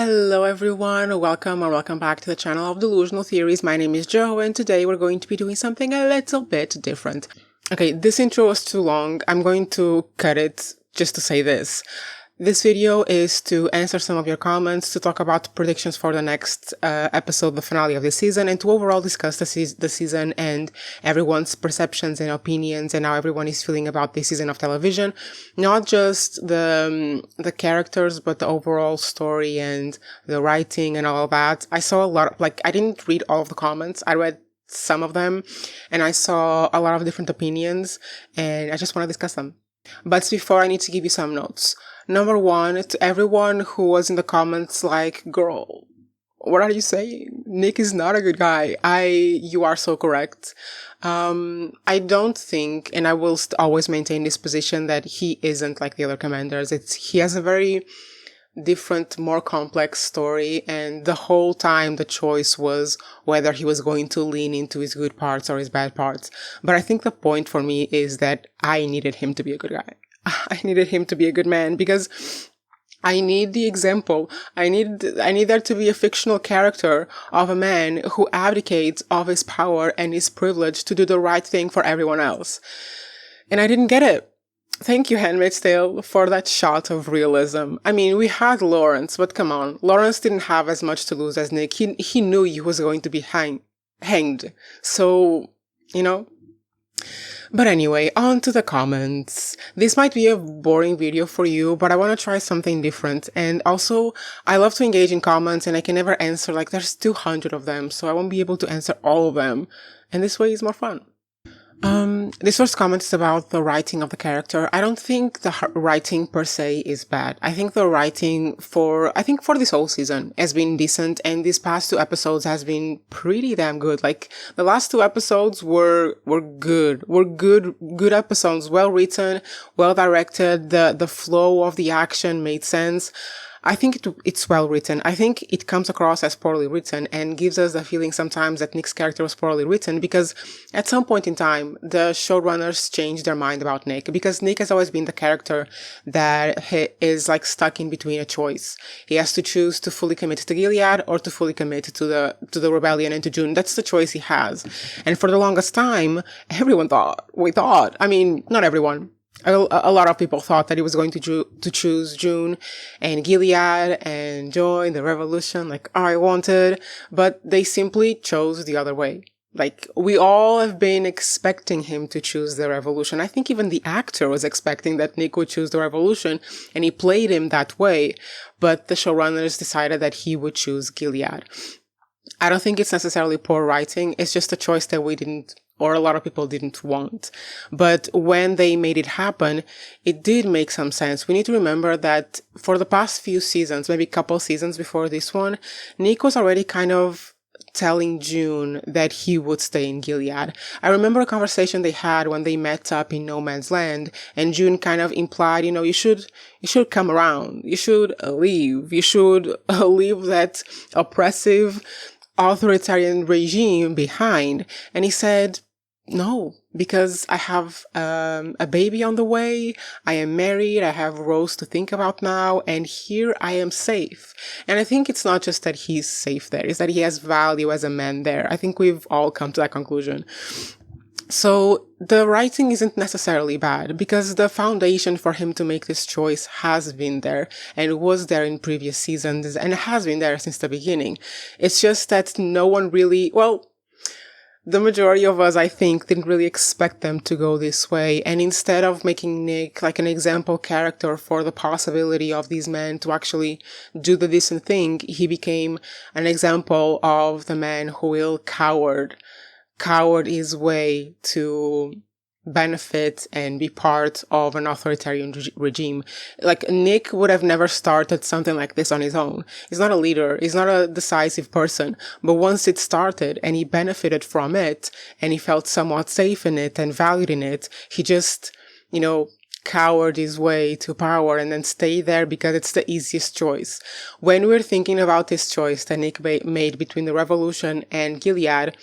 Hello everyone, welcome or welcome back to the channel of Delusional Theories. My name is Jo and today we're going to be doing something a little bit different. Okay, this intro was too long. I'm going to cut it just to say this. This video is to answer some of your comments, to talk about predictions for the next episode, the finale of the season, and to overall discuss the season and everyone's perceptions and opinions and how everyone is feeling about this season of television. Not just the characters, but the overall story and the writing and all of that. I saw a lot of, I didn't read all of the comments. I read some of them and I saw a lot of different opinions and I just want to discuss them. But before, I need to give you some notes. Number one, to everyone who was in the comments like, girl, what are you saying? Nick is not a good guy. You are so correct. I don't think, and I will always maintain this position, that he isn't like the other commanders. He has a very different, more complex story, and the whole time the choice was whether he was going to lean into his good parts or his bad parts. But I think the point for me is that I needed him to be a good guy. I needed him to be a good man because I need the example. I need there to be a fictional character of a man who abdicates of his power and his privilege to do the right thing for everyone else. And I didn't get it. Thank you, Handmaid's Tale, for that shot of realism. I mean, we had Lawrence, but come on. Lawrence didn't have as much to lose as Nick. He knew he was going to be hanged. So, you know. But anyway, on to the comments. This might be a boring video for you, but I want to try something different. And also, I love to engage in comments and I can never answer, there's 200 of them, so I won't be able to answer all of them. And this way is more fun. This first comment is about the writing of the character. I don't think the writing per se is bad. I think the writing for this whole season has been decent, and these past 2 episodes has been pretty damn good. The last 2 episodes were good episodes, well written, well directed. The flow of the action made sense. I think it's well written. I think it comes across as poorly written and gives us the feeling sometimes that Nick's character was poorly written because at some point in time, the showrunners changed their mind about Nick, because Nick has always been the character that is stuck in between a choice. He has to choose to fully commit to Gilead or to fully commit to the rebellion and to June. That's the choice he has. And for the longest time, I mean, not everyone. A lot of people thought that he was going to choose June and Gilead and join the revolution like I wanted, but they simply chose the other way. We all have been expecting him to choose the revolution. I think even the actor was expecting that Nick would choose the revolution, and he played him that way, but the showrunners decided that he would choose Gilead. I don't think it's necessarily poor writing, it's just a choice that we didn't, or a lot of people didn't want. But when they made it happen, it did make some sense. We need to remember that for the past few seasons, maybe a couple seasons before this one, Nick was already kind of telling June that he would stay in Gilead. I remember a conversation they had when they met up in No Man's Land, and June kind of implied, you should come around, you should leave, you should leave that oppressive authoritarian regime behind. And he said, no, because I have a baby on the way, I am married, I have Rose to think about now, and here I am safe. And I think it's not just that he's safe there, it's that he has value as a man there. I think we've all come to that conclusion. So the writing isn't necessarily bad, because the foundation for him to make this choice has been there and was there in previous seasons and has been there since the beginning. It's just that no one really, the majority of us, I think, didn't really expect them to go this way. And instead of making Nick an example character for the possibility of these men to actually do the decent thing, he became an example of the man who will coward his way to benefit and be part of an authoritarian regime. Nick would have never started something like this on his own. He's not a leader. He's not a decisive person. But once it started and he benefited from it and he felt somewhat safe in it and valued in it, he just, cowered his way to power and then stayed there because it's the easiest choice. When we're thinking about this choice that Nick made between the revolution and Gilead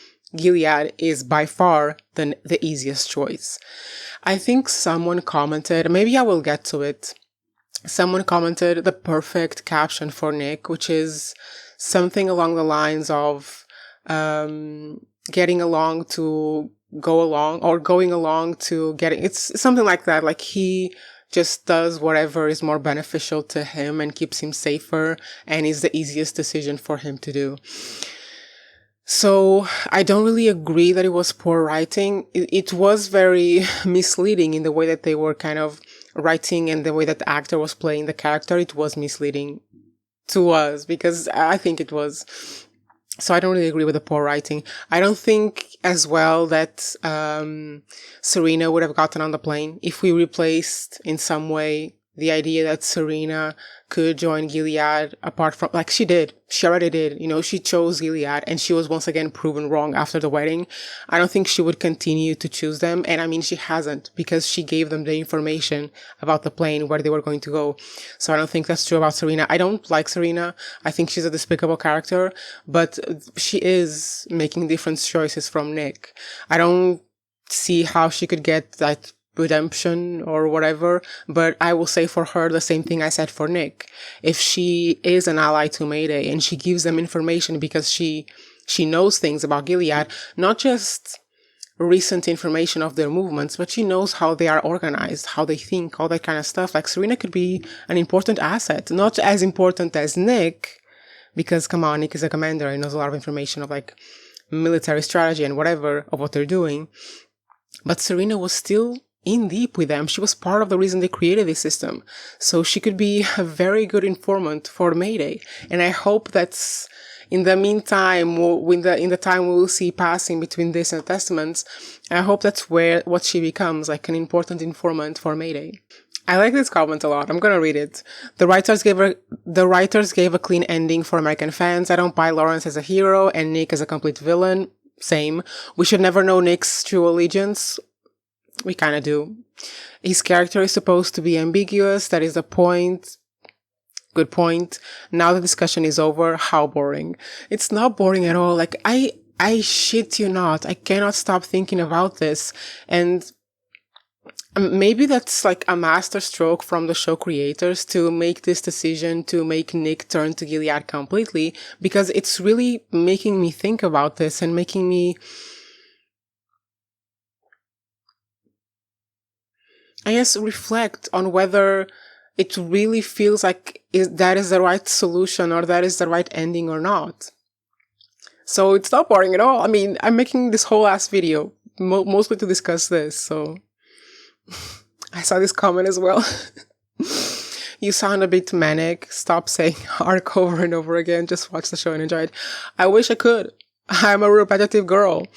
is by far the easiest choice. I think someone commented, maybe I will get to it, Someone commented the perfect caption for Nick, which is something along the lines of getting along to go along, or going along to getting, it's something like that. Like he just does whatever is more beneficial to him and keeps him safer and is the easiest decision for him to do. So I don't really agree that it was poor writing. It was very misleading in the way that they were kind of writing, and the way that the actor was playing the character. It was misleading to us, because I think it was. So I don't really agree with the poor writing. I don't think as well that Serena would have gotten on the plane if we replaced in some way the idea that Serena could join Gilead, apart from, like, she did. She already did. You know, she chose Gilead and she was once again proven wrong after the wedding. I don't think she would continue to choose them. And I mean, she hasn't, because she gave them the information about the plane, where they were going to go. So I don't think that's true about Serena. I don't like Serena. I think she's a despicable character, but she is making different choices from Nick. I don't see how she could get that redemption or whatever, but I will say for her the same thing I said for Nick. If she is an ally to Mayday and she gives them information because she knows things about Gilead, not just recent information of their movements, but she knows how they are organized, how they think, all that kind of stuff. Like, Serena could be an important asset, not as important as Nick, because come on, Nick is a commander and knows a lot of information of like military strategy and whatever of what they're doing. But Serena was still in deep with them. She was part of the reason they created this system. So she could be a very good informant for Mayday. And I hope that's, in the meantime, in the time we will see passing between this and Testaments, I hope that's what she becomes, like an important informant for Mayday. I like this comment a lot. I'm gonna read it. The writers gave a clean ending for American fans. I don't buy Lawrence as a hero and Nick as a complete villain. Same. We should never know Nick's true allegiance. We kind of do. His character is supposed to be ambiguous. That is the point. Good point. Now the discussion is over. How boring. It's not boring at all. Like, I shit you not. I cannot stop thinking about this. And maybe that's like a master stroke from the show creators to make this decision to make Nick turn to Gilead completely, because it's really making me think about this and making me, I guess, reflect on whether it really feels like that is the right solution, or that is the right ending, or not. So it's not boring at all. I mean, I'm making this whole ass video mostly to discuss this, so I saw this comment as well. You sound a bit manic. Stop saying arc over and over again. Just watch the show and enjoy it. I wish I could. I'm a repetitive girl.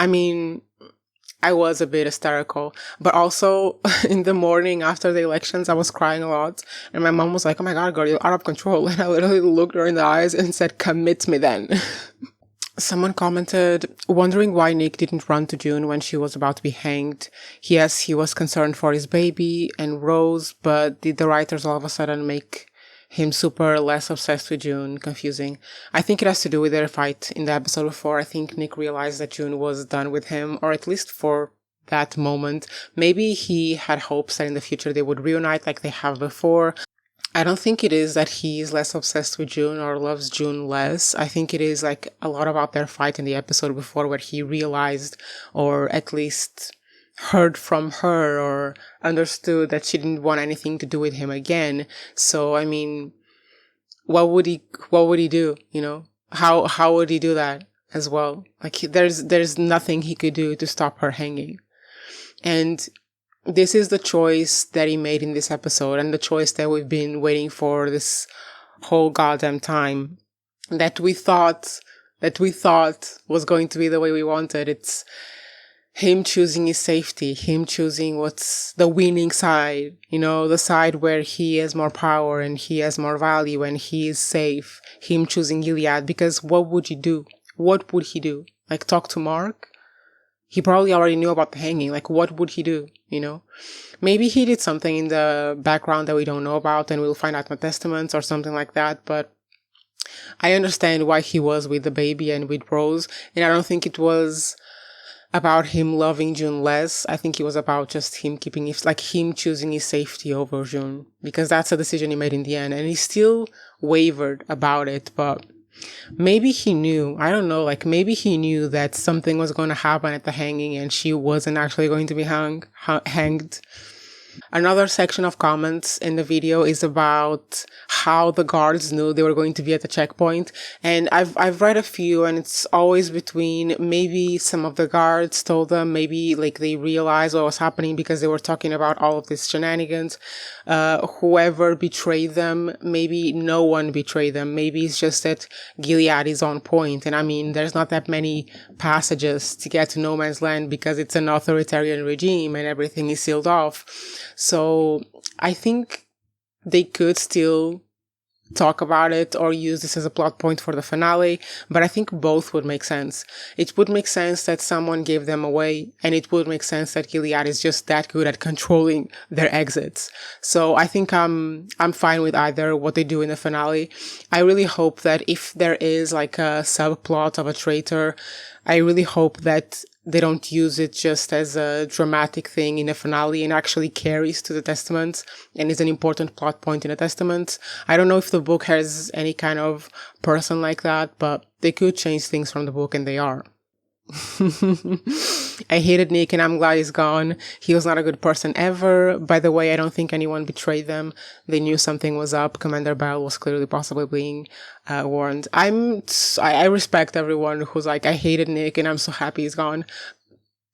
I mean, I was a bit hysterical, but also in the morning after the elections, I was crying a lot. And my mom was like, "Oh my God, girl, you're out of control." And I literally looked her in the eyes and said, "Commit me then." Someone commented, wondering why Nick didn't run to June when she was about to be hanged. Yes, he was concerned for his baby and Rose, but did the writers all of a sudden make him super less obsessed with June? Confusing. I think it has to do with their fight in the episode before. I think Nick realized that June was done with him, or at least for that moment. Maybe he had hopes that in the future they would reunite like they have before. I don't think it is that he is less obsessed with June or loves June less. I think it is like a lot about their fight in the episode before, where he realized, or at least heard from her or understood, that she didn't want anything to do with him again. So, I mean, what would he do? You know, how would he do that as well? Like, there's nothing he could do to stop her hanging. And this is the choice that he made in this episode, and the choice that we've been waiting for this whole goddamn time, that we thought was going to be the way we wanted. It's him choosing his safety, him choosing what's the winning side, you know, the side where he has more power and he has more value and he is safe. Him choosing Gilead, because what would he do? What would he do? Like, talk to Mark? He probably already knew about the hanging. Like, what would he do? You know, maybe he did something in the background that we don't know about, and we'll find out in the Testaments or something like that. But I understand why he was with the baby and with Rose, and I don't think it was about him loving June less. I think it was about just him him choosing his safety over June, because that's a decision he made in the end. And he still wavered about it, but maybe he knew, I don't know, like maybe he knew that something was going to happen at the hanging and she wasn't actually going to be hanged. Another section of comments in the video is about how the guards knew they were going to be at the checkpoint. And I've read a few, and it's always between maybe some of the guards told them, maybe like they realized what was happening because they were talking about all of these shenanigans. Whoever betrayed them, maybe no one betrayed them. Maybe it's just that Gilead is on point. And I mean, there's not that many passages to get to no man's land because it's an authoritarian regime and everything is sealed off. So I think they could still talk about it or use this as a plot point for the finale, but I think both would make sense. It would make sense that someone gave them away, and it would make sense that Gilead is just that good at controlling their exits. So I think I'm fine with either what they do in the finale. I really hope that if there is like a subplot of a traitor, I really hope that they don't use it just as a dramatic thing in the finale and actually carries to the Testament and is an important plot point in the Testament. I don't know if the book has any kind of person like that, but they could change things from the book, and they are. I hated Nick, and I'm glad he's gone. He was not a good person ever. By the way, I don't think anyone betrayed them. They knew something was up. Commander Bell was clearly possibly being warned. I respect everyone who's like, I hated Nick and I'm so happy he's gone.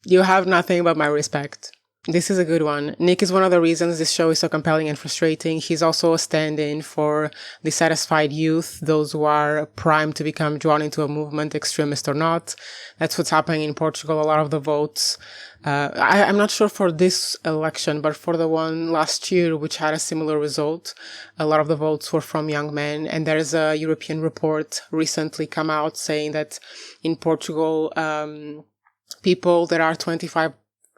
You have nothing but my respect. This is a good one. Nick is one of the reasons this show is so compelling and frustrating. He's also a stand-in for dissatisfied youth, those who are primed to become drawn into a movement, extremist or not. That's what's happening in Portugal. A lot of the votes, I'm not sure for this election, but for the one last year, which had a similar result, a lot of the votes were from young men. And there's a European report recently come out saying that in Portugal, people that are 25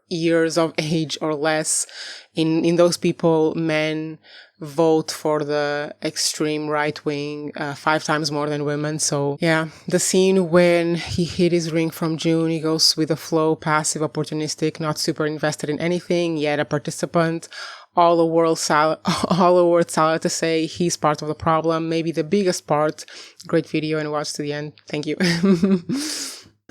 years of age or less, in those people, men vote for the extreme right wing 5 times more than women. So yeah, the scene when he hid his ring from June, he goes with the flow, passive, opportunistic, not super invested in anything, yet a participant. All the words salad to say he's part of the problem, maybe the biggest part. Great video, and watch to the end. Thank you.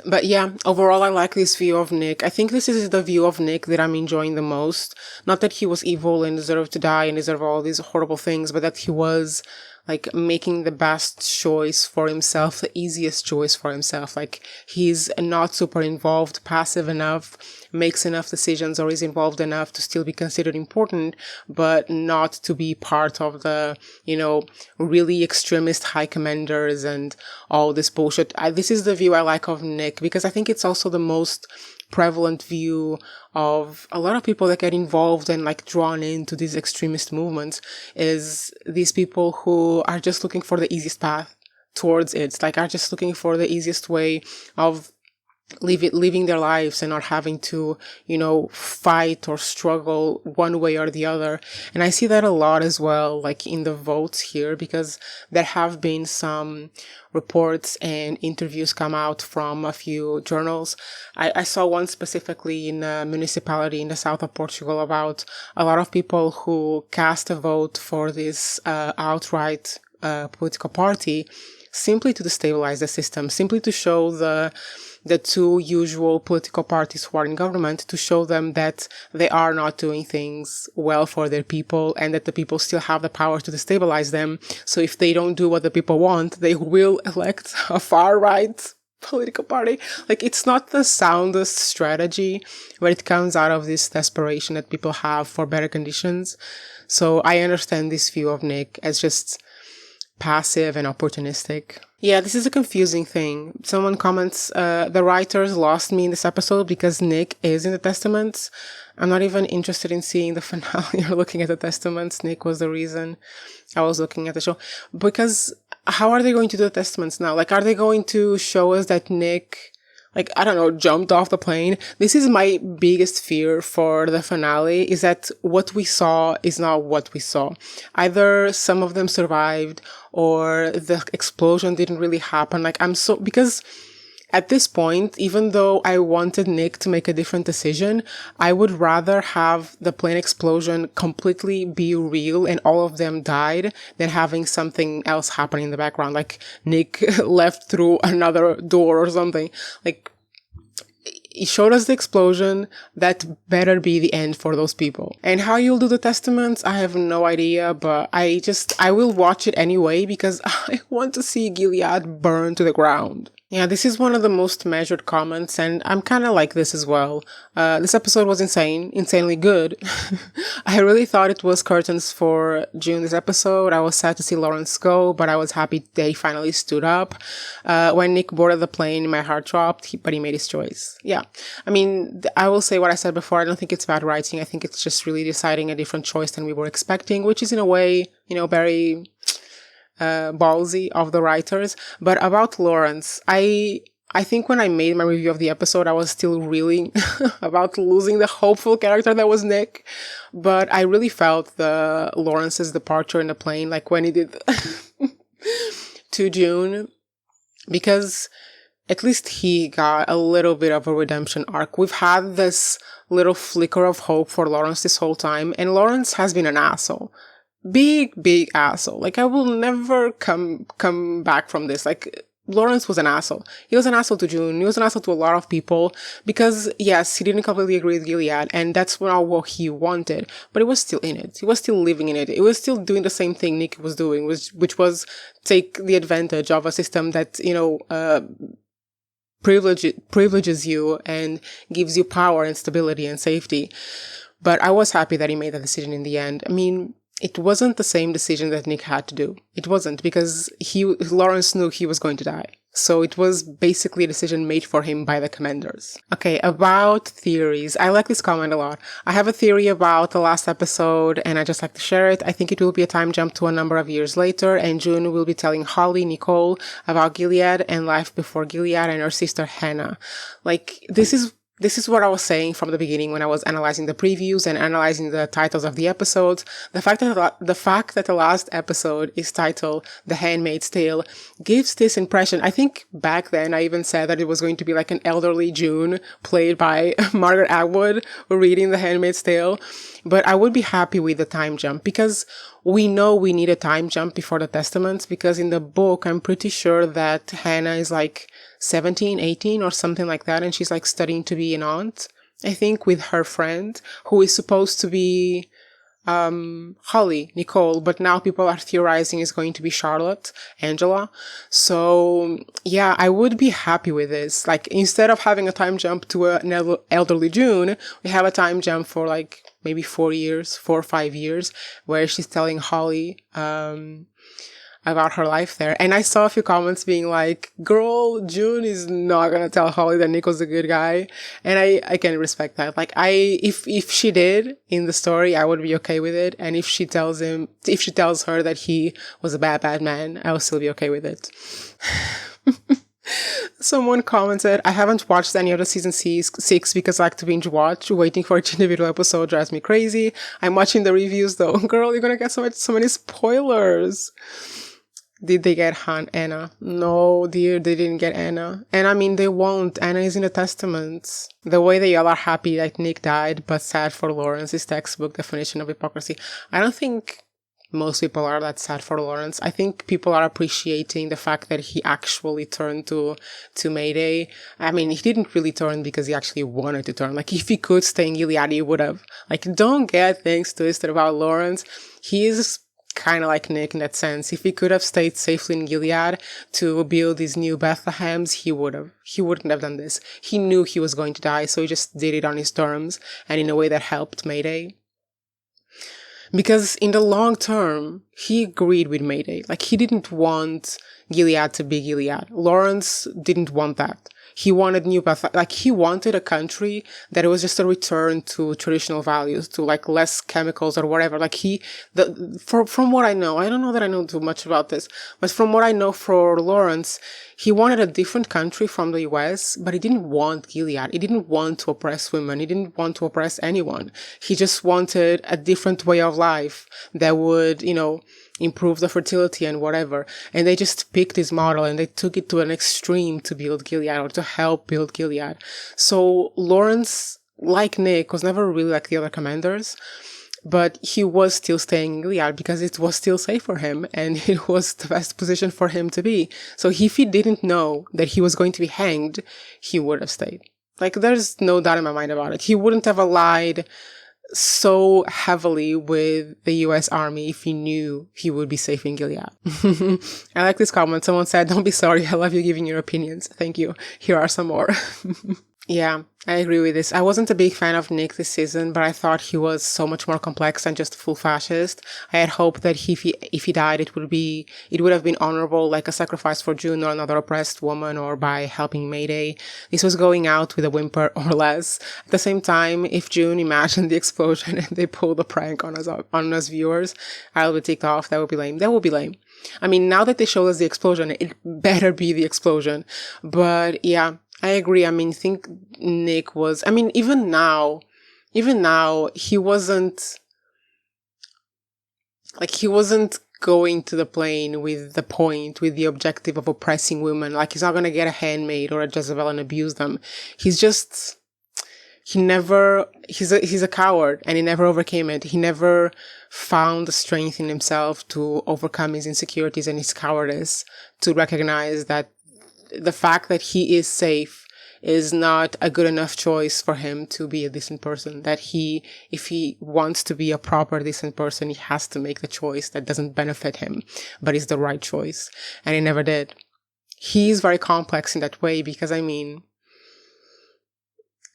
But yeah, overall, I like this view of Nick. I think this is the view of Nick that I'm enjoying the most. Not that he was evil and deserved to die and deserved all these horrible things, but that he was like making the best choice for himself, the easiest choice for himself. Like, he's not super involved, passive enough, makes enough decisions, or is involved enough to still be considered important, but not to be part of the, really extremist high commanders and all this bullshit. This is the view I like of Nick, because I think it's also the most prevalent view of a lot of people that get involved and like drawn into these extremist movements, is these people who are just looking for the easiest path towards it, like are just looking for the easiest way of living their lives and not having to, fight or struggle one way or the other. And I see that a lot as well, like in the votes here, because there have been some reports and interviews come out from a few journals. I saw one specifically in a municipality in the south of Portugal about a lot of people who cast a vote for this outright political party simply to destabilize the system, simply to show the two usual political parties who are in government, to show them that they are not doing things well for their people and that the people still have the power to destabilize them. So if they don't do what the people want, they will elect a far-right political party. Like, it's not the soundest strategy, but it comes out of this desperation that people have for better conditions. So I understand this view of Nick as just passive and opportunistic. Yeah, this is a confusing thing. Someone comments, the writers lost me in this episode because Nick is in the Testaments. I'm not even interested in seeing the finale or looking at the Testaments. Nick was the reason I was looking at the show. Because how are they going to do the Testaments now? Like, are they going to show us that Nick, jumped off the plane? This is my biggest fear for the finale, is that what we saw is not what we saw. Either some of them survived or the explosion didn't really happen. Because At this point, even though I wanted Nick to make a different decision, I would rather have the plane explosion completely be real and all of them died than having something else happen in the background, like Nick left through another door or something. Like, he showed us the explosion. That better be the end for those people. And how you'll do the testaments, I have no idea, but I will watch it anyway because I want to see Gilead burn to the ground. Yeah, this is one of the most measured comments, and I'm kind of like this as well. This episode was insanely good. I really thought it was curtains for June this episode. I was sad to see Lawrence go, but I was happy they finally stood up. When Nick boarded the plane, my heart dropped, but he made his choice. Yeah, I mean, I will say what I said before. I don't think it's bad writing. I think it's just really deciding a different choice than we were expecting, which is in a way, very ballsy of the writers. But about Lawrence, I think when I made my review of the episode, I was still reeling about losing the hopeful character that was Nick. But I really felt the Lawrence's departure in the plane, like when he did to June, because at least he got a little bit of a redemption arc. We've had this little flicker of hope for Lawrence this whole time, and Lawrence has been an asshole. Big asshole. Like, I will never come back from this. Like, Lawrence was an asshole. He was an asshole to June. He was an asshole to a lot of people because, yes, he didn't completely agree with Gilead, and that's not what he wanted, but he was still in it. He was still living in it. He was still doing the same thing Nick was doing, which was take the advantage of a system that, privileges you and gives you power and stability and safety. But I was happy that he made that decision in the end. I mean, it wasn't the same decision that Nick had to do. It wasn't, because Lawrence knew he was going to die. So it was basically a decision made for him by the commanders. Okay, about theories. I like this comment a lot. I have a theory about the last episode, and I just like to share it. I think it will be a time jump to a number of years later, and June will be telling Holly, Nicole, about Gilead and life before Gilead and her sister Hannah. Like, this is what I was saying from the beginning when I was analyzing the previews and analyzing the titles of the episodes. The fact that the last episode is titled The Handmaid's Tale gives this impression. I think back then I even said that it was going to be like an elderly June played by Margaret Atwood reading The Handmaid's Tale. But I would be happy with the time jump because we know we need a time jump before the Testaments, because in the book, I'm pretty sure that Hannah is like 17, 18 or something like that. And she's like studying to be an aunt, I think, with her friend who is supposed to be Holly, Nicole, but now people are theorizing is going to be Charlotte, Angela. So yeah, I would be happy with this. Like, instead of having a time jump to an elderly June, we have a time jump for like maybe 4 or 5 years, where she's telling Holly about her life there. And I saw a few comments being like, girl, June is not gonna tell Holly that Nick was a good guy. And I can respect that. Like, if she did in the story, I would be okay with it. And if she tells her that he was a bad man, I will still be okay with it. Someone commented, I haven't watched any of the season 6 because I like to binge watch. Waiting for each individual episode drives me crazy. I'm watching the reviews though. Girl, you're gonna get so many spoilers. Did they get Anna? No, dear, they didn't get Anna. And I mean, they won't. Anna is in the Testaments. The way they all are happy that Nick died, but sad for Lawrence is textbook definition of hypocrisy. I don't think most people are that sad for Lawrence. I think people are appreciating the fact that he actually turned to Mayday. I mean, he didn't really turn because he actually wanted to turn. Like, if he could stay in Gilead, he would have. Like, don't get things twisted about Lawrence. He is kind of like Nick in that sense. If he could have stayed safely in Gilead to build these new Bethlehems, he would have. He wouldn't have done this. He knew he was going to die, so he just did it on his terms and in a way that helped Mayday. Because in the long term, he agreed with Mayday. Like, he didn't want Gilead to be Gilead. Lawrence didn't want that. He wanted new path. Like, he wanted a country that it was just a return to traditional values, to like less chemicals or whatever. Like, from what I know, I don't know that I know too much about this, but from what I know for Lawrence, he wanted a different country from the US, but he didn't want Gilead. He didn't want to oppress women. He didn't want to oppress anyone. He just wanted a different way of life that would, improve the fertility and whatever. And they just picked this model and they took it to an extreme to build Gilead, or to help build Gilead. So Lawrence, like Nick, was never really like the other commanders, but he was still staying in Gilead because it was still safe for him and it was the best position for him to be. So if he didn't know that he was going to be hanged, he would have stayed. Like, there's no doubt in my mind about it. He wouldn't have allied so heavily with the US Army if he knew he would be safe in Gilead. I like this comment. Someone said, "Don't be sorry. I love you giving your opinions." Thank you. Here are some more. Yeah, I agree with this. I wasn't a big fan of Nick this season, but I thought he was so much more complex than just a full fascist. I had hoped that if he died, it would have been honorable, like a sacrifice for June or another oppressed woman, or by helping Mayday. This was going out with a whimper or less. At the same time, if June imagined the explosion and they pulled a prank on us viewers, I'll be ticked off. That would be lame. That would be lame. I mean, now that they showed us the explosion, it better be the explosion. But yeah, I agree. I mean, I think Nick was, I mean, even now, he wasn't going to the plane with the objective of oppressing women. Like, he's not going to get a handmaid or a Jezebel and abuse them. He's a coward, and he never overcame it. He never found the strength in himself to overcome his insecurities and his cowardice, to recognize that the fact that he is safe is not a good enough choice for him to be a decent person. That if he wants to be a proper decent person, he has to make the choice that doesn't benefit him, but is the right choice. And he never did. He's very complex in that way because, I mean,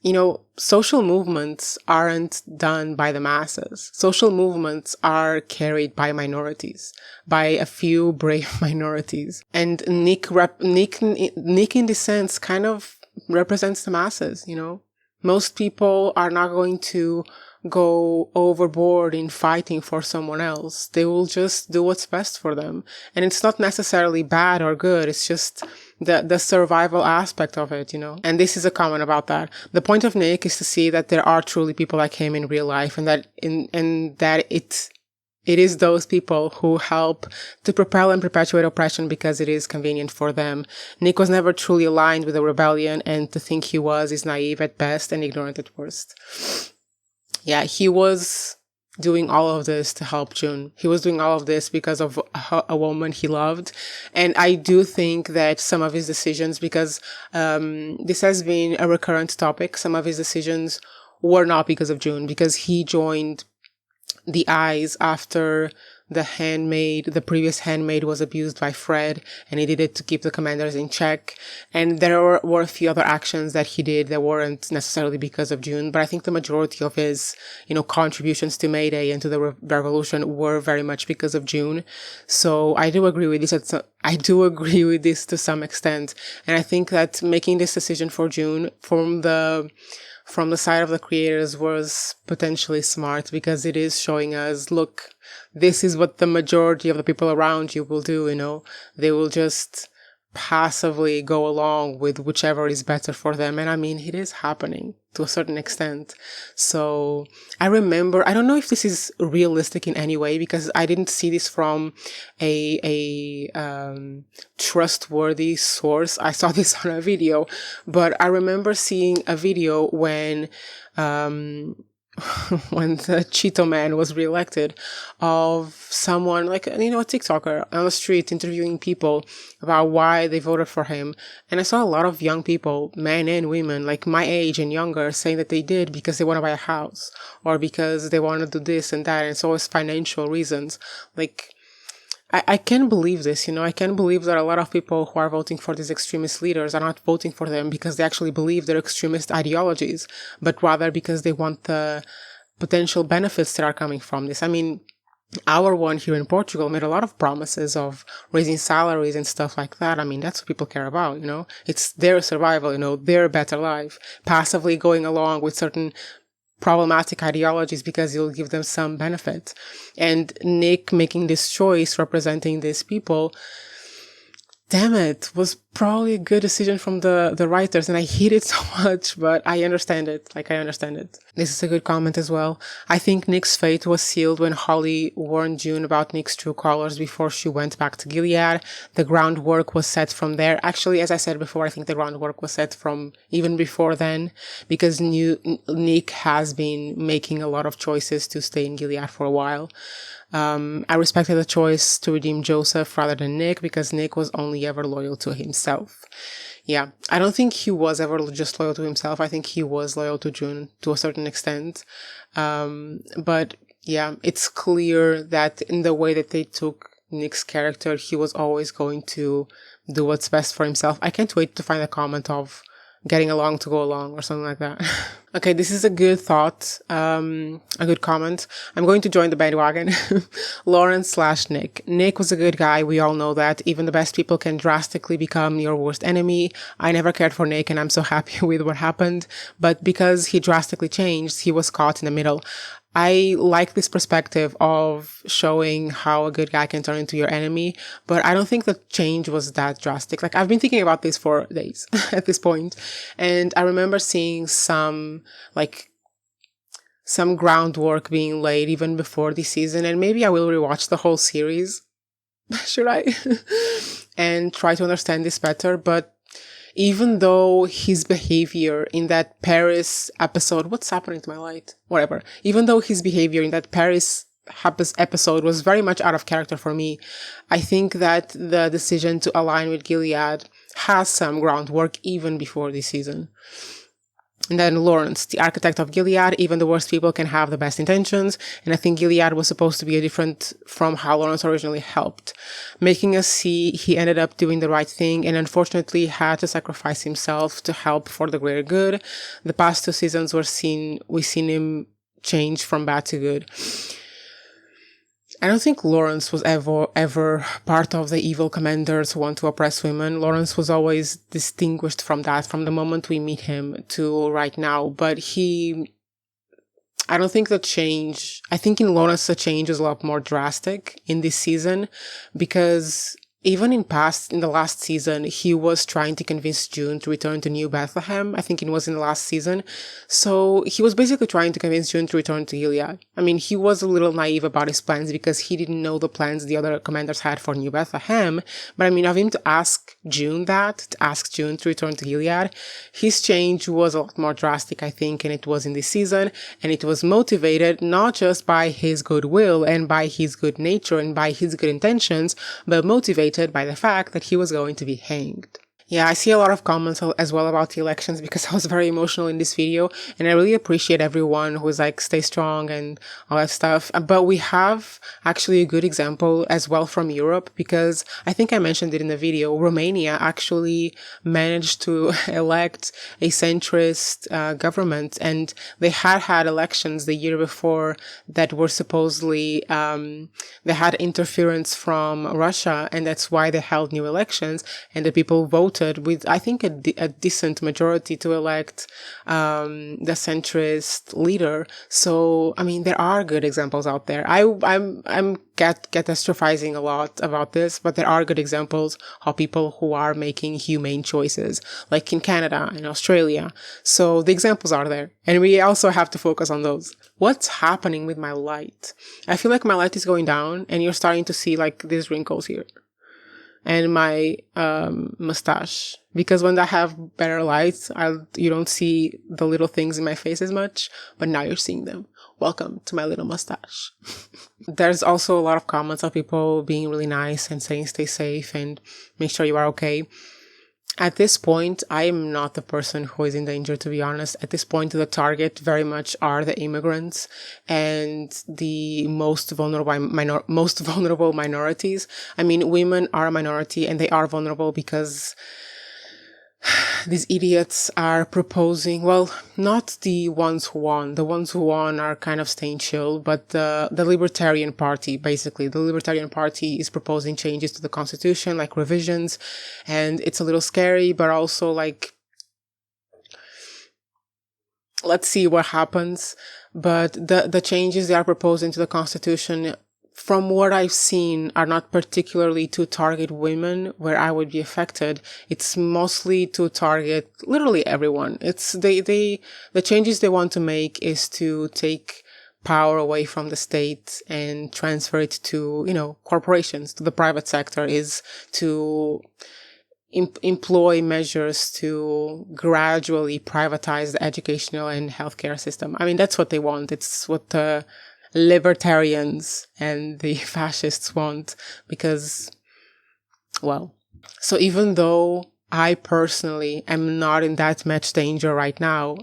you know, social movements aren't done by the masses. Social movements are carried by minorities, by a few brave minorities. And Nick in this sense kind of represents the masses, you know. Most people are not going to go overboard in fighting for someone else. They will just do what's best for them. And it's not necessarily bad or good. It's just the survival aspect of it, you know. And this is a comment about that. The point of Nick is to see that there are truly people like him in real life, and that it is those people who help to propel and perpetuate oppression because it is convenient for them. Nick was never truly aligned with the rebellion, and to think he was is naive at best and ignorant at worst. Yeah, he was doing all of this to help June. He was doing all of this because of a woman he loved. And I do think that some of his decisions, because this has been a recurrent topic, some of his decisions were not because of June, because he joined the Eyes after the previous handmaid was abused by Fred, and he did it to keep the commanders in check. And there were a few other actions that he did that weren't necessarily because of June, but I think the majority of his, you know, contributions to Mayday and to the revolution were very much because of June. So I do agree with this. I do agree with this to some extent. And I think that making this decision for June from the side of the creators was potentially smart, because it is showing us, look, this is what the majority of the people around you will do, you know. They will just passively go along with whichever is better for them. And I mean, it is happening to a certain extent. So I remember, I don't know if this is realistic in any way, because I didn't see this from a trustworthy source. I saw this on a video, but I remember seeing a video when the Cheeto Man was reelected, of someone like, you know, a TikToker on the street interviewing people about why they voted for him. And I saw a lot of young people, men and women, like my age and younger, saying that they did because they want to buy a house, or because they want to do this and that. And it's always financial reasons. Like, I can't believe this, you know. I can't believe that a lot of people who are voting for these extremist leaders are not voting for them because they actually believe their extremist ideologies, but rather because they want the potential benefits that are coming from this. I mean, our one here in Portugal made a lot of promises of raising salaries and stuff like that. I mean, that's what people care about, you know. It's their survival, you know, their better life. Passively going along with certain problematic ideologies because you'll give them some benefit. And Nick making this choice representing these people, damn it, was probably a good decision from the writers, and I hate it so much, but I understand it. Like, I understand it. This is a good comment as well. I think Nick's fate was sealed when Holly warned June about Nick's true colors before she went back to Gilead. The groundwork was set from there. Actually, as I said before, I think the groundwork was set from even before then, because Nick has been making a lot of choices to stay in Gilead for a while. I respected the choice to redeem Joseph rather than Nick, because Nick was only ever loyal to himself. Yeah, I don't think he was ever just loyal to himself. I think he was loyal to June to a certain extent. But yeah, it's clear that in the way that they took Nick's character, he was always going to do what's best for himself. I can't wait to find a comment of getting along to go along or something like that. Okay, this is a good thought, a good comment. I'm going to join the bandwagon. Lawrence/Nick. Nick was a good guy. We all know that. Even the best people can drastically become your worst enemy. I never cared for Nick, and I'm so happy with what happened. But because he drastically changed, he was caught in the middle. I like this perspective of showing how a good guy can turn into your enemy, but I don't think the change was that drastic. Like, I've been thinking about this for days at this point, and I remember seeing some groundwork being laid even before this season, and maybe I will rewatch the whole series. Should I? And try to understand this better, but even though his behavior in that Paris episode, what's happening to my light? Whatever. Even though his behavior in that Paris episode was very much out of character for me, I think that the decision to align with Gilead has some groundwork even before this season. And then Lawrence, the architect of Gilead. Even the worst people can have the best intentions, and I think Gilead was supposed to be a different from how Lawrence originally helped, making us see he ended up doing the right thing and unfortunately had to sacrifice himself to help for the greater good. The past 2 seasons we've seen him change from bad to good. I don't think Lawrence was ever part of the evil commanders who want to oppress women. Lawrence was always distinguished from that from the moment we meet him to right now. But I don't think I think in Lawrence the change is a lot more drastic in this season, because even in the last season, he was trying to convince June to return to New Bethlehem. I think it was in the last season. So he was basically trying to convince June to return to Gilead. I mean, he was a little naive about his plans because he didn't know the plans the other commanders had for New Bethlehem. But I mean, of him to ask June to return to Gilead, his change was a lot more drastic, I think, and it was in this season. And it was motivated not just by his goodwill and by his good nature and by his good intentions, but motivated by the fact that he was going to be hanged. Yeah, I see a lot of comments as well about the elections because I was very emotional in this video, and I really appreciate everyone who's like, stay strong and all that stuff. But we have actually a good example as well from Europe, because I think I mentioned it in the video. Romania actually managed to elect a centrist government, and they had elections the year before that were supposedly, they had interference from Russia, and that's why they held new elections, and the people voted with, I think, a decent majority to elect the centrist leader. So, I mean, there are good examples out there. I'm catastrophizing a lot about this, but there are good examples of people who are making humane choices, like in Canada and Australia. So the examples are there, and we also have to focus on those. What's happening with my light? I feel like my light is going down, and you're starting to see like these wrinkles here. And my mustache, because when I have better lights, you don't see the little things in my face as much, but now you're seeing them. Welcome to my little mustache. There's also a lot of comments of people being really nice and saying stay safe and make sure you are okay. At this point, I am not the person who is in danger, to be honest. At this point, the target very much are the immigrants and the most vulnerable minorities. I mean, women are a minority, and they are vulnerable because these idiots are proposing, well, not the ones who won. The ones who won are kind of staying chill, but the Libertarian Party, basically. The Libertarian Party is proposing changes to the Constitution, like revisions, and it's a little scary, but also like, let's see what happens. But the changes they are proposing to the Constitution from what I've seen, are not particularly to target women where I would be affected. It's mostly to target literally everyone. It's the changes they want to make is to take power away from the state and transfer it to, corporations, to the private sector, is to employ measures to gradually privatize the educational and healthcare system. I mean, that's what they want. It's what the libertarians and the fascists want, because, well, so even though I personally am not in that much danger right now,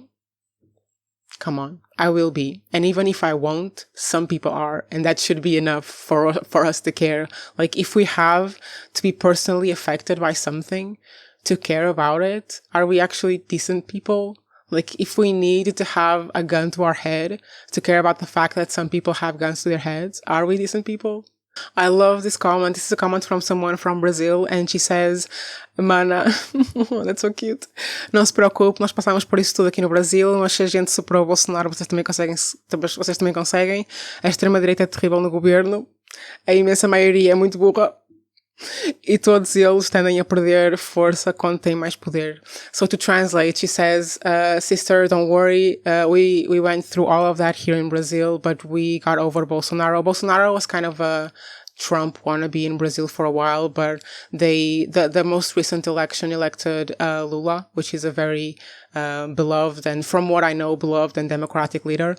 come on, I will be. And even if I won't, some people are. And that should be enough for us to care. Like, if we have to be personally affected by something to care about it, are we actually decent people? Like, if we need to have a gun to our head to care about the fact that some people have guns to their heads, are we decent people? I love this comment. This is a comment from someone from Brazil, and she says, Mana, that's so cute. Não se preocupe, nós passamos por isso tudo aqui no Brasil, mas se a gente superou o Bolsonaro, vocês também conseguem. A extrema-direita é terrível no governo, a imensa maioria é muito burra, e todos eles tendem a perder força quando têm mais poder. So to translate, she says, sister, don't worry, we went through all of that here in Brazil, but we got over Bolsonaro. Bolsonaro was kind of a Trump wannabe in Brazil for a while, but the most recent election elected Lula, which is a very beloved, and from what I know, beloved and democratic leader.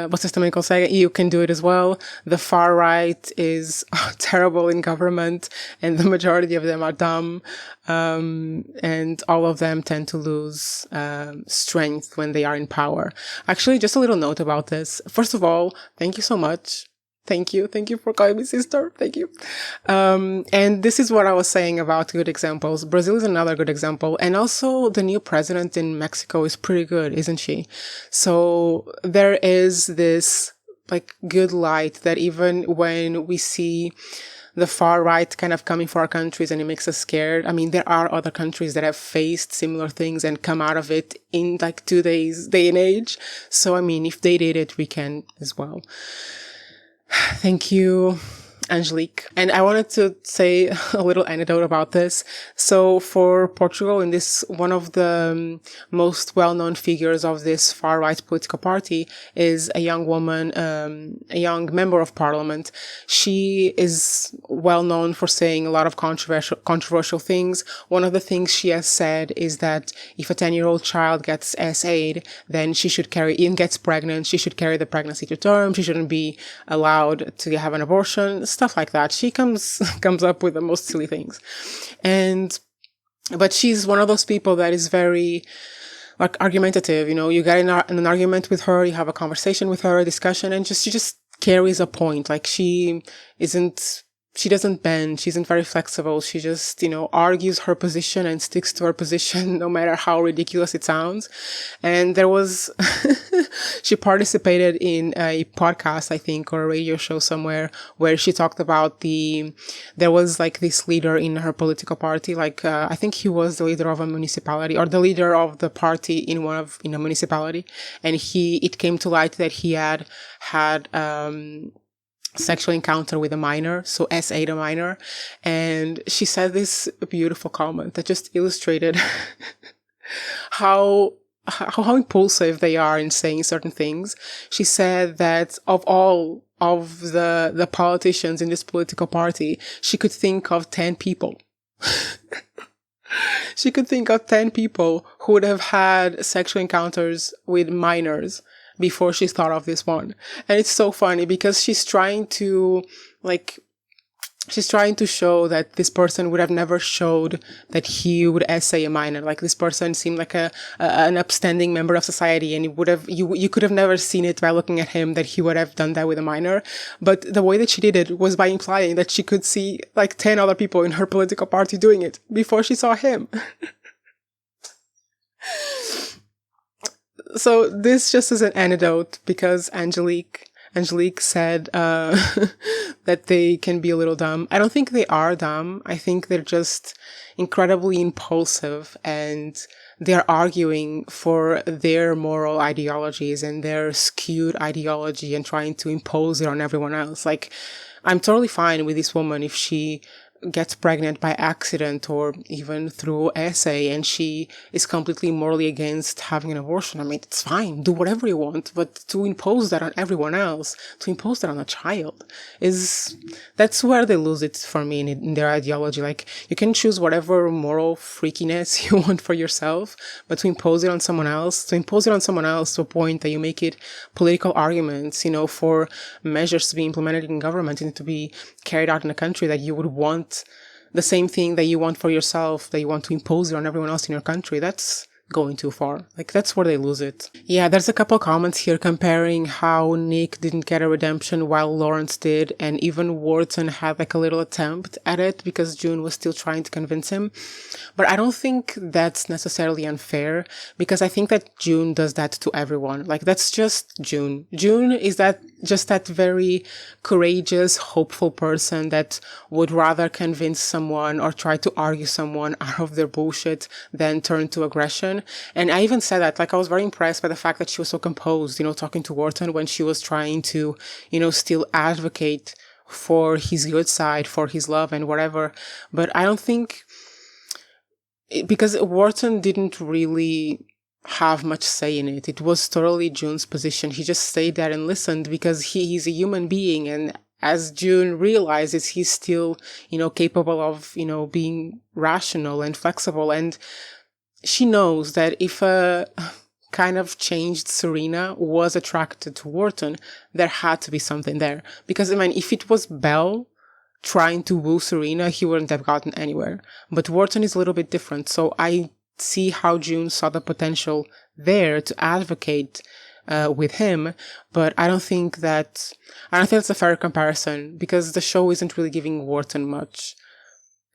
Vocês também conseguem, you can do it as well. The far right is terrible in government, and the majority of them are dumb, and all of them tend to lose strength when they are in power. Actually, just a little note about this. First of all, thank you so much. Thank you for calling me sister. Thank you. And this is what I was saying about good examples. Brazil is another good example. And also the new president in Mexico is pretty good, isn't she? So there is this like good light that even when we see the far right kind of coming for our countries and it makes us scared. I mean, there are other countries that have faced similar things and come out of it in like 2 days, day and age. So, I mean, if they did it, we can as well. Thank you, Angelique. And I wanted to say a little anecdote about this. So for Portugal, in this, one of the most well-known figures of this far-right political party is a young woman, a young member of parliament. She is well-known for saying a lot of controversial things. One of the things she has said is that if a 10-year-old child gets SA'd, then she should gets pregnant, she should carry the pregnancy to term, she shouldn't be allowed to have an abortion, stuff like that. She comes up with the most silly things. But she's one of those people that is very like argumentative, you get in an argument with her, you have a conversation with her, a discussion, and she just carries a point. Like she doesn't bend. She isn't very flexible. She just, argues her position and sticks to her position no matter how ridiculous it sounds. And there was, she participated in a podcast, I think, or a radio show somewhere where she talked about there was like this leader in her political party. Like, I think he was the leader of a municipality or the leader of the party in a municipality. And it came to light that he had sexual encounter with a minor, so SA'd a minor. And she said this beautiful comment that just illustrated how impulsive they are in saying certain things. She said that of all of the politicians in this political party, she could think of 10 people. She could think of 10 people who would have had sexual encounters with minors before she thought of this one. And it's so funny because she's trying to show that this person would have never showed that he would essay a minor. Like, this person seemed like an upstanding member of society, and you could have never seen it by looking at him that he would have done that with a minor. But the way that she did it was by implying that she could see like 10 other people in her political party doing it before she saw him. So this just is an anecdote because Angelique said that they can be a little dumb. I don't think they are dumb. I think they're just incredibly impulsive, and they're arguing for their moral ideologies and their skewed ideology and trying to impose it on everyone else. Like, I'm totally fine with this woman if she gets pregnant by accident or even through essay and she is completely morally against having an abortion. I mean, it's fine. Do whatever you want, but to impose that on everyone else, to impose that on a child that's where they lose it for me in their ideology. Like, you can choose whatever moral freakiness you want for yourself, but to impose it on someone else, to a point that you make it political arguments, for measures to be implemented in government and to be carried out in a country that you would want the same thing that you want for yourself, that you want to impose it on everyone else in your country. That's going too far. Like, that's where they lose it. Yeah, there's a couple comments here comparing how Nick didn't get a redemption while Lawrence did, and even Wharton had like a little attempt at it because June was still trying to convince him. But I don't think that's necessarily unfair, because I think that June does that to everyone. Like, that's just June. June is just that very courageous, hopeful person that would rather convince someone or try to argue someone out of their bullshit than turn to aggression. And I even said that, like, I was very impressed by the fact that she was so composed, talking to Wharton when she was trying to, still advocate for his good side, for his love and whatever. But I don't think, because Wharton didn't really have much say in it. It was totally June's position. He just stayed there and listened because he's a human being, and as June realizes, he's still, capable of, being rational and flexible. And she knows that if a kind of changed Serena was attracted to Wharton, there had to be something there. Because, I mean, if it was Belle trying to woo Serena, he wouldn't have gotten anywhere. But Wharton is a little bit different. So I see how June saw the potential there to advocate with him, but I don't think that's a fair comparison, because the show isn't really giving Wharton much.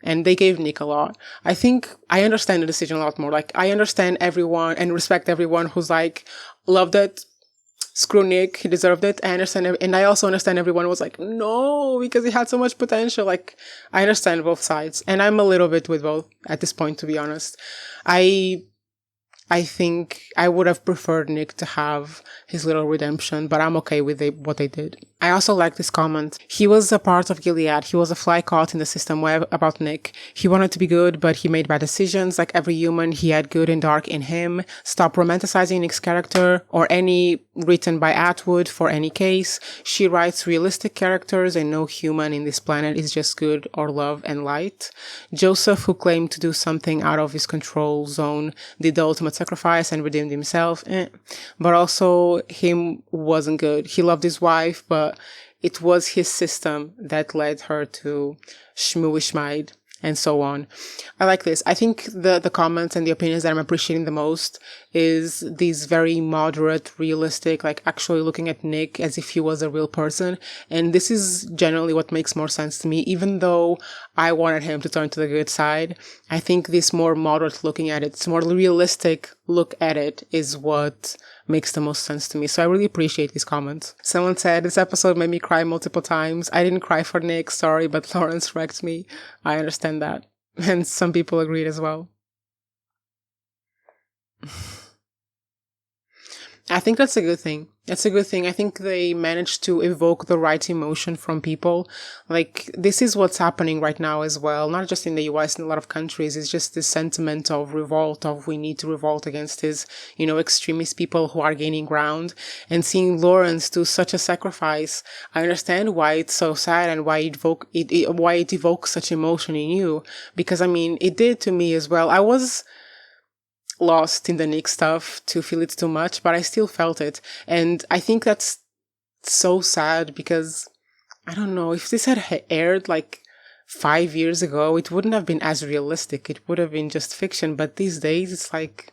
And they gave Nick a lot. I think I understand the decision a lot more. Like, I understand everyone and respect everyone who's like, loved it, screw Nick, he deserved it. I understand, and I also understand everyone who was like, no, because he had so much potential. Like, I understand both sides, and I'm a little bit with both at this point, to be honest. I think I would have preferred Nick to have his little redemption, but I'm okay with what they did. I also like this comment. He was a part of Gilead. He was a fly caught in the system web about Nick. He wanted to be good, but he made bad decisions. Like every human, he had good and dark in him. Stop romanticizing Nick's character, or any written by Atwood for any case. She writes realistic characters, and no human in this planet is just good or love and light. Joseph, who claimed to do something out of his control zone, did the ultimate sacrifice and redeemed himself. But also, him wasn't good. He loved his wife, but it was his system that led her to Shmuishmaid and so on. I like this. I think the comments and the opinions that I'm appreciating the most is these very moderate, realistic, like actually looking at Nick as if he was a real person. And this is generally what makes more sense to me. Even though I wanted him to turn to the good side, I think this more moderate looking at it, this more realistic look at it is what makes the most sense to me. So I really appreciate these comments. Someone said, this episode made me cry multiple times. I didn't cry for Nick, sorry, but Lawrence wrecked me. I understand that. And some people agreed as well. I think that's a good thing. That's a good thing. I think they managed to evoke the right emotion from people. Like, this is what's happening right now as well. Not just in the US, in a lot of countries. It's just this sentiment of revolt, of we need to revolt against these, extremist people who are gaining ground. And seeing Lawrence do such a sacrifice, I understand why it's so sad and why it evokes such emotion in you. Because, it did to me as well. I was lost in the Nick stuff to feel it too much, but I still felt it. And I think that's so sad because, I don't know, if this had aired like 5 years ago, it wouldn't have been as realistic. It would have been just fiction. But these days, it's like,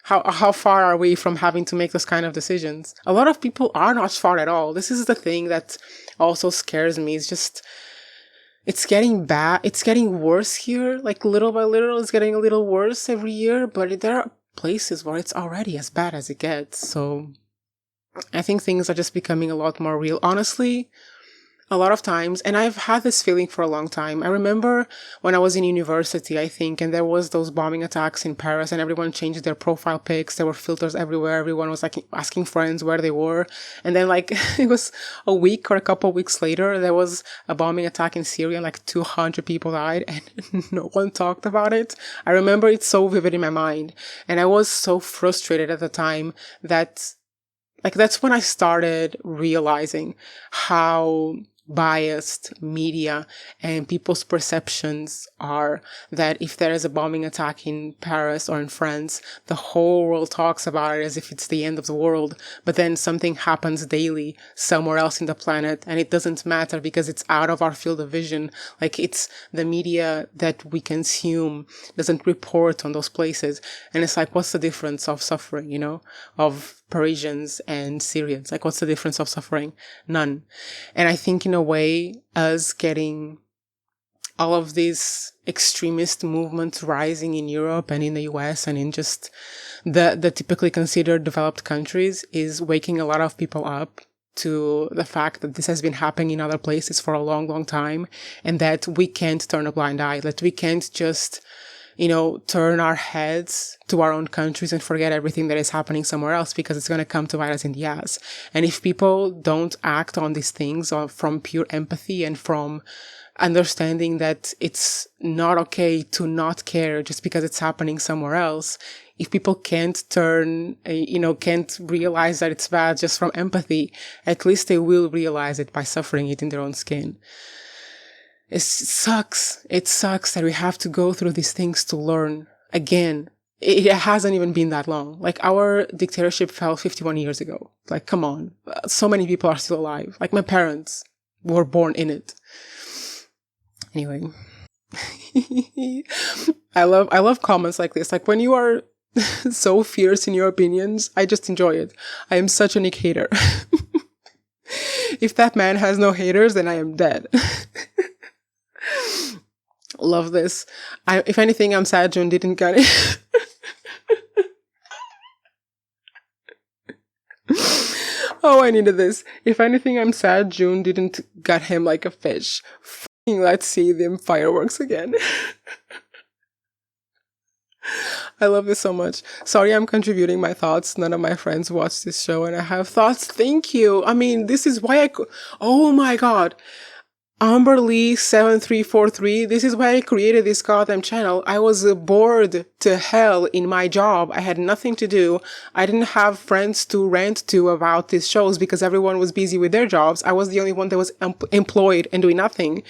how far are we from having to make those kind of decisions? A lot of people are not far at all. This is the thing that also scares me. It's just, it's getting bad. It's getting worse here. Like, little by little, it's getting a little worse every year. But there are places where it's already as bad as it gets. So I think things are just becoming a lot more real. Honestly, a lot of times, and I've had this feeling for a long time. I remember when I was in university, I think, and there was those bombing attacks in Paris, and everyone changed their profile pics. There were filters everywhere. Everyone was like asking friends where they were. And then like it was a week or a couple of weeks later, there was a bombing attack in Syria, and like 200 people died, and no one talked about it. I remember it so vivid in my mind. And I was so frustrated at the time that like that's when I started realizing how biased media and people's perceptions are, that if there is a bombing attack in Paris or in France, the whole world talks about it as if it's the end of the world. But then something happens daily somewhere else in the planet and it doesn't matter because it's out of our field of vision. Like it's the media that we consume doesn't report on those places. And it's like, what's the difference of suffering, you know, of Parisians and Syrians? Like, what's the difference of suffering? None. And I think in a way, us getting all of these extremist movements rising in Europe and in the US and in just the typically considered developed countries is waking a lot of people up to the fact that this has been happening in other places for a long, long time, and that we can't turn a blind eye, that we can't just, you know, turn our heads to our own countries and forget everything that is happening somewhere else, because it's going to come to bite us in the ass. And if people don't act on these things from pure empathy and from understanding that it's not okay to not care just because it's happening somewhere else, if people can't can't realize that it's bad just from empathy, at least they will realize it by suffering it in their own skin. It sucks. It sucks that we have to go through these things to learn. Again, it hasn't even been that long. Like, our dictatorship fell 51 years ago. Like, come on. So many people are still alive. Like, my parents were born in it. Anyway. I love comments like this. Like, when you are so fierce in your opinions, I just enjoy it. I am such a Nick hater. If that man has no haters, then I am dead. Love this. If anything, I'm sad June didn't get it. Oh, I needed this. If anything, I'm sad June didn't get him like a fish. Let's see them fireworks again. I love this so much. Sorry, I'm contributing my thoughts. None of my friends watch this show and I have thoughts. Thank you. I mean, this is why oh my God. Amber Lee 7343. This is why I created this goddamn channel. I was bored to hell in my job. I had nothing to do. I didn't have friends to rant to about these shows because everyone was busy with their jobs. I was the only one that was employed and doing nothing.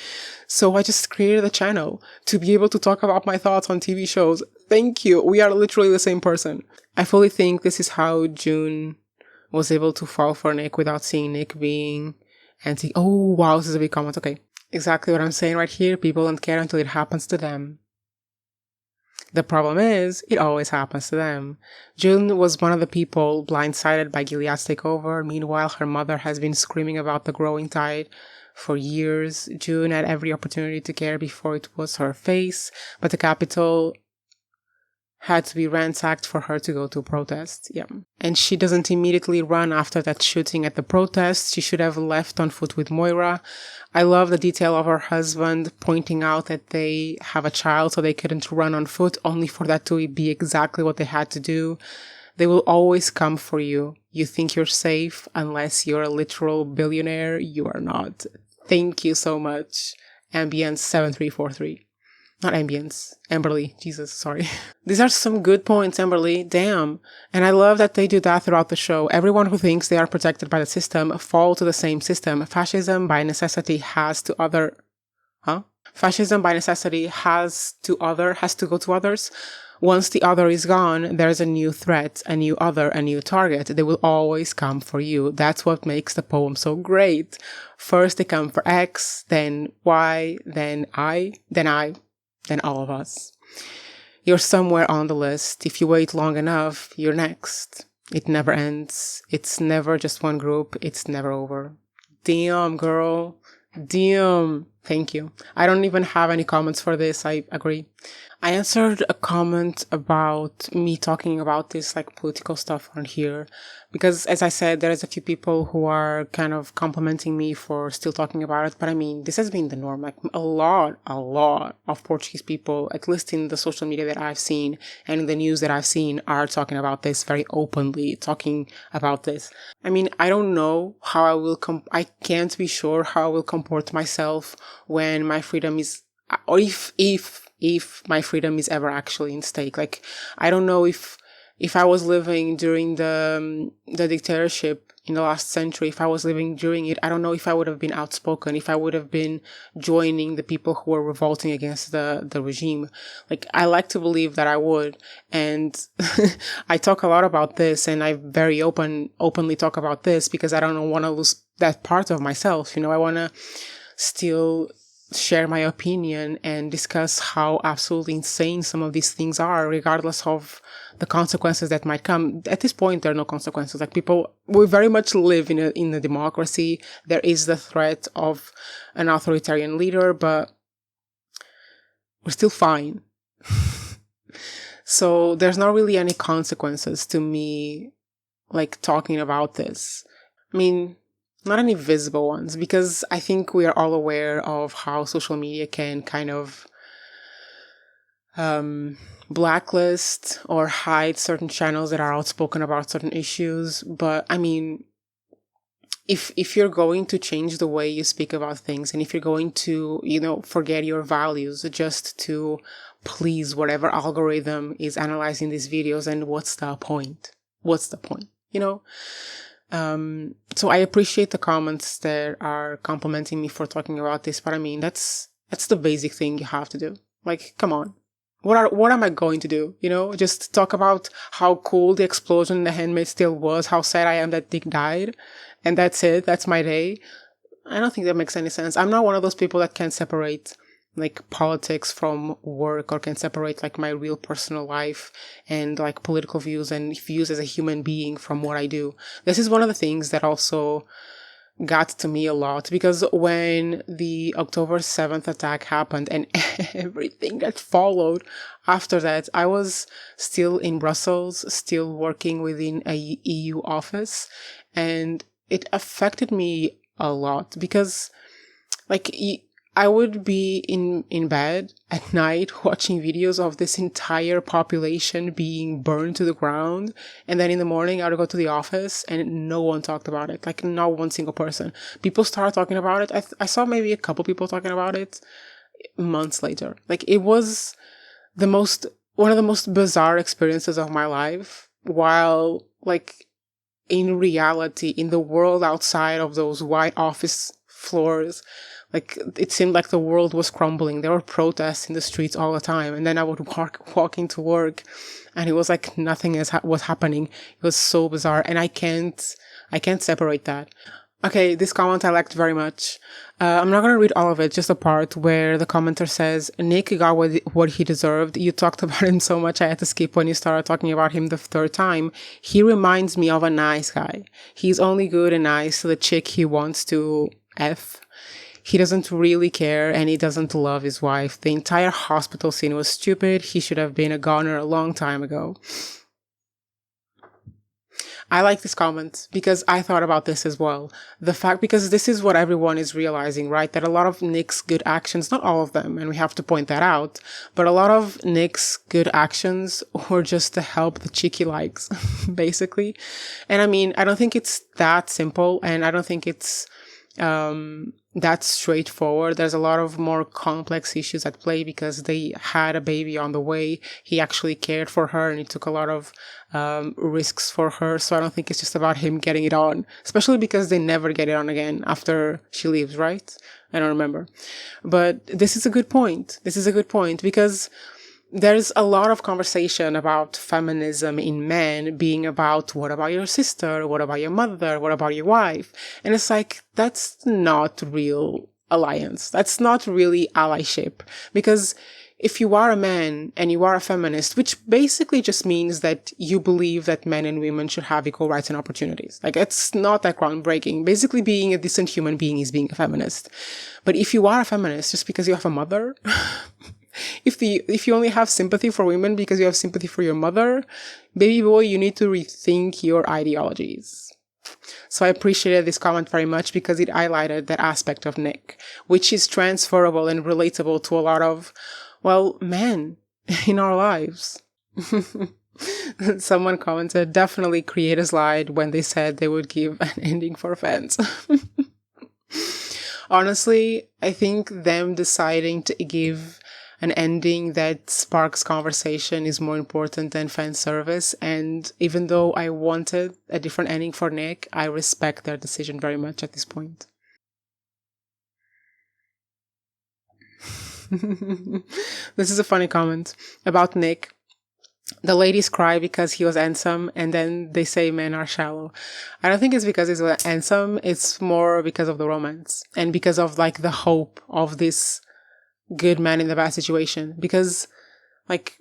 So I just created a channel to be able to talk about my thoughts on TV shows. Thank you. We are literally the same person. I fully think this is how June was able to fall for Nick without seeing Nick being and see, oh wow, this is a big comment. Okay, exactly what I'm saying right here. People don't care until it happens to them. The problem is, it always happens to them. June was one of the people blindsided by Gilead's takeover. Meanwhile, her mother has been screaming about the growing tide for years. June had every opportunity to care before it was her face, but the capital had to be ransacked for her to go to protest. Yeah. And she doesn't immediately run after that shooting at the protest. She should have left on foot with Moira. I love the detail of her husband pointing out that they have a child so they couldn't run on foot, only for that to be exactly what they had to do. They will always come for you. You think you're safe unless you're a literal billionaire. You are not. Thank you so much. Ambience 7343. Not Ambience. Amberly. Jesus, sorry. These are some good points, Amberly. Damn. And I love that they do that throughout the show. Everyone who thinks they are protected by the system fall to the same system. Fascism by necessity has to other... Huh? Fascism by necessity has to go to others. Once the other is gone, there's a new threat, a new other, a new target. They will always come for you. That's what makes the poem so great. First they come for X, then Y, then I, then all of us. You're somewhere on the list. If you wait long enough, you're next. It never ends. It's never just one group. It's never over. Damn, girl. Damn. Thank you. I don't even have any comments for this. I agree. I answered a comment about me talking about this like political stuff on here because, as I said, there's a few people who are kind of complimenting me for still talking about it. But I mean, this has been the norm. Like a lot of Portuguese people, at least in the social media that I've seen and in the news that I've seen, are talking about this very openly, talking about this. I mean, I don't know how I will I can't be sure how I will comport myself when my freedom is, or if my freedom is ever actually in stake. Like, I don't know if I was living during the dictatorship in the last century, if I was living during it, I don't know if I would have been outspoken, if I would have been joining the people who were revolting against the regime. Like, I like to believe that I would. And I talk a lot about this, and I very openly talk about this because I don't want to lose that part of myself. You know, I want to still share my opinion and discuss how absolutely insane some of these things are, regardless of the consequences that might come. At this point, there are no consequences. Like, we very much live in a democracy. There is the threat of an authoritarian leader, but we're still fine. So there's not really any consequences to me, like, talking about this. I mean, not any visible ones, because I think we are all aware of how social media can kind of blacklist or hide certain channels that are outspoken about certain issues. But I mean, if you're going to change the way you speak about things, and if you're going to, forget your values just to please whatever algorithm is analyzing these videos, and what's the point? So I appreciate the comments that are complimenting me for talking about this, but I mean, that's the basic thing you have to do. Like, come on. What am I going to do? Just talk about how cool the explosion in The Handmaid's Tale was, how sad I am that Dick died, and that's it. That's my day. I don't think that makes any sense. I'm not one of those people that can separate like politics from work, or can separate like my real personal life and like political views and views as a human being from what I do. This is one of the things that also got to me a lot, because when the October 7th attack happened and everything that followed after that, I was still in Brussels, still working within a EU office, and it affected me a lot because like I would be in bed at night watching videos of this entire population being burned to the ground. And then in the morning, I would go to the office and no one talked about it. Like, not one single person. People started talking about it. I saw maybe a couple people talking about it months later. Like, it was one of the most bizarre experiences of my life, while like in reality, in the world outside of those white office floors, like, it seemed like the world was crumbling. There were protests in the streets all the time. And then I would walk into work, and it was like nothing was happening. It was so bizarre. And I can't separate that. Okay, this comment I liked very much. I'm not going to read all of it, just a part where the commenter says, Nick got what he deserved. You talked about him so much I had to skip when you started talking about him the third time. He reminds me of a nice guy. He's only good and nice to the chick he wants to F. He doesn't really care, and he doesn't love his wife. The entire hospital scene was stupid. He should have been a goner a long time ago. I like this comment because I thought about this as well. Because this is what everyone is realizing, right? That a lot of Nick's good actions, not all of them, and we have to point that out, but a lot of Nick's good actions were just to help the chick he likes, basically. And I mean, I don't think it's that simple, and I don't think it's that's straightforward. There's a lot of more complex issues at play because they had a baby on the way. He actually cared for her, and he took a lot of risks for her. So I don't think it's just about him getting it on, especially because they never get it on again after she leaves, right? I don't remember. But this is a good point. Because there's a lot of conversation about feminism in men being about, what about your sister? What about your mother? What about your wife? And it's like, that's not real alliance. That's not really allyship. Because if you are a man and you are a feminist, which basically just means that you believe that men and women should have equal rights and opportunities. Like, it's not that groundbreaking. Basically, being a decent human being is being a feminist. But if you are a feminist just because you have a mother, if you only have sympathy for women because you have sympathy for your mother, baby boy, you need to rethink your ideologies. So I appreciated this comment very much because it highlighted that aspect of Nick, which is transferable and relatable to a lot of, well, men in our lives. Someone commented, definitely create a slide when they said they would give an ending for fans. Honestly, I think them deciding to give an ending that sparks conversation is more important than fan service. And even though I wanted a different ending for Nick, I respect their decision very much at this point. This is a funny comment about Nick. The ladies cry because he was handsome, and then they say men are shallow. I don't think it's because he's handsome. It's more because of the romance and because of like the hope of this good man in the bad situation. Because like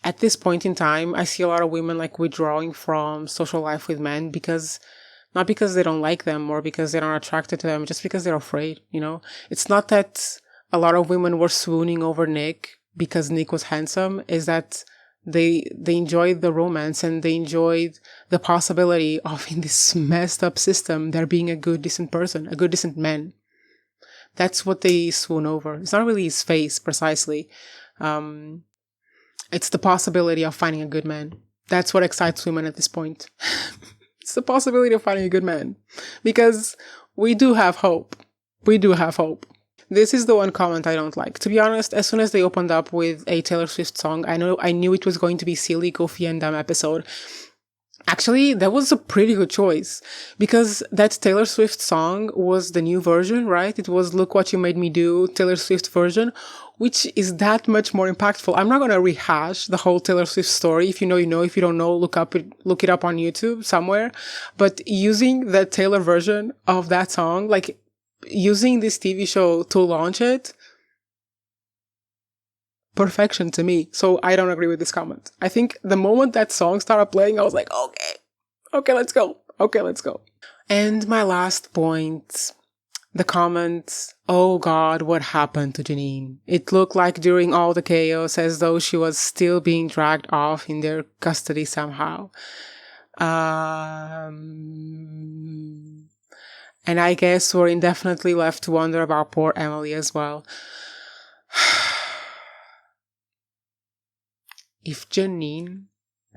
at this point in time, I see a lot of women like withdrawing from social life with men because not because they don't like them or because they're not attracted to them, just because they're afraid, you know? It's not that a lot of women were swooning over Nick because Nick was handsome, is that they enjoyed the romance and they enjoyed the possibility of, in this messed up system, there being a good, decent person, a good, decent man. That's what they swoon over. It's not really his face, precisely. It's the possibility of finding a good man. That's what excites women at this point. It's the possibility of finding a good man. Because we do have hope. We do have hope. This is the one comment I don't like. To be honest, as soon as they opened up with a Taylor Swift song, I knew it was going to be silly, goofy, and dumb episode. Actually, that was a pretty good choice because that Taylor Swift song was the new version, right? It was Look What You Made Me Do, Taylor Swift version, which is that much more impactful. I'm not going to rehash the whole Taylor Swift story. If you know, you know. If you don't know, look it up on YouTube somewhere. But using the Taylor version of that song, like using this TV show to launch it, perfection to me. So I don't agree with this comment. I think the moment that song started playing, I was like, okay, let's go. Okay, let's go. And my last point, the comment, oh God, what happened to Janine? It looked like during all the chaos as though she was still being dragged off in their custody somehow. And I guess we're indefinitely left to wonder about poor Emily as well. If Janine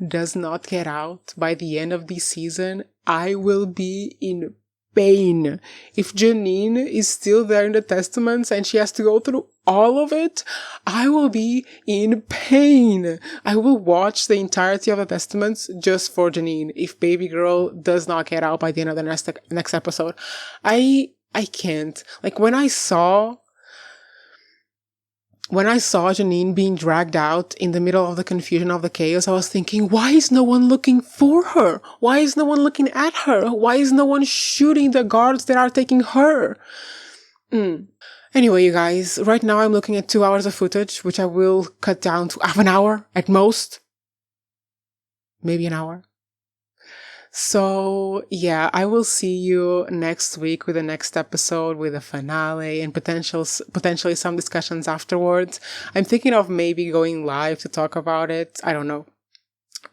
does not get out by the end of this season, I will be in pain. If Janine is still there in the Testaments and she has to go through all of it, I will be in pain. I will watch the entirety of the Testaments just for Janine if baby girl does not get out by the end of the next episode. I can't. Like, when I saw Janine being dragged out in the middle of the confusion of the chaos, I was thinking, why is no one looking for her? Why is no one looking at her? Why is no one shooting the guards that are taking her? Anyway, you guys, right now I'm looking at 2 hours of footage, which I will cut down to half an hour at most. Maybe an hour. So, yeah, I will see you next week with the next episode, with a finale and potentially some discussions afterwards. I'm thinking of maybe going live to talk about it. I don't know.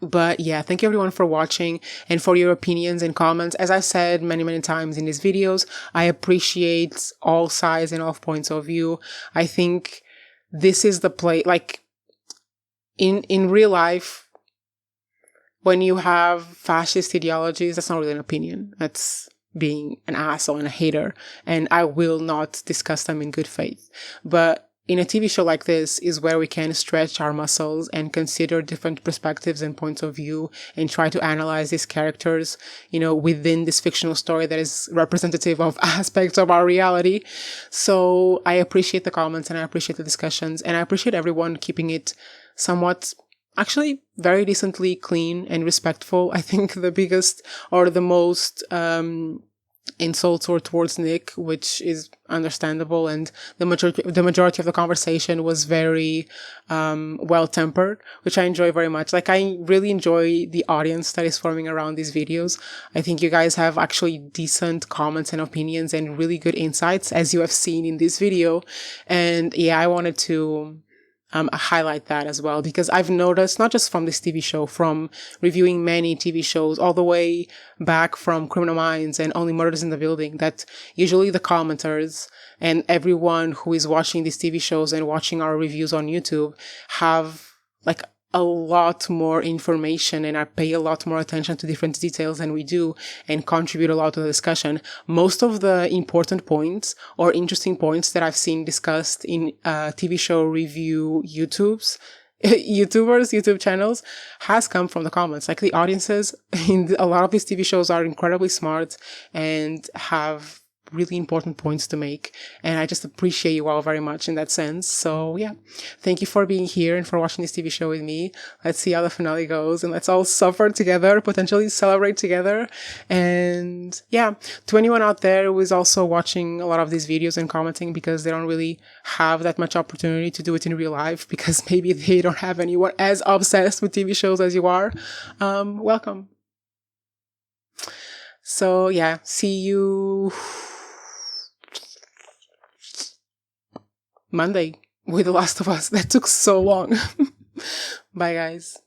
But yeah, thank you everyone for watching and for your opinions and comments. As I said many, many times in these videos, I appreciate all sides and all points of view. I think this is the play, like, in real life, when you have fascist ideologies, that's not really an opinion. That's being an asshole and a hater. And I will not discuss them in good faith. But in a TV show like this is where we can stretch our muscles and consider different perspectives and points of view and try to analyze these characters, you know, within this fictional story that is representative of aspects of our reality. So I appreciate the comments and I appreciate the discussions and I appreciate everyone keeping it somewhat, actually very decently clean and respectful. I think the biggest or the most insults were towards Nick, which is understandable, and the majority of the conversation was very well tempered, which I enjoy very much. Like, I really enjoy the audience that is forming around these videos. I think you guys have actually decent comments and opinions and really good insights, as you have seen in this video. And yeah, I wanted to highlight that as well, because I've noticed, not just from this TV show, from reviewing many TV shows all the way back from Criminal Minds and Only Murders in the Building, that usually the commenters and everyone who is watching these TV shows and watching our reviews on YouTube have like a lot more information and I pay a lot more attention to different details than we do and contribute a lot to the discussion. Most of the important points or interesting points that I've seen discussed in TV show review YouTube channels has come from the comments. Like, the audiences in a lot of these TV shows are incredibly smart and have really important points to make, and I just appreciate you all very much in that sense. So yeah, thank you for being here and for watching this TV show with me. Let's see how the finale goes, and let's all suffer together, potentially celebrate together. And yeah, to anyone out there who is also watching a lot of these videos and commenting because they don't really have that much opportunity to do it in real life, because maybe they don't have anyone as obsessed with TV shows as you are, welcome. So yeah, see you Monday with The Last of Us. That took so long. Bye, guys.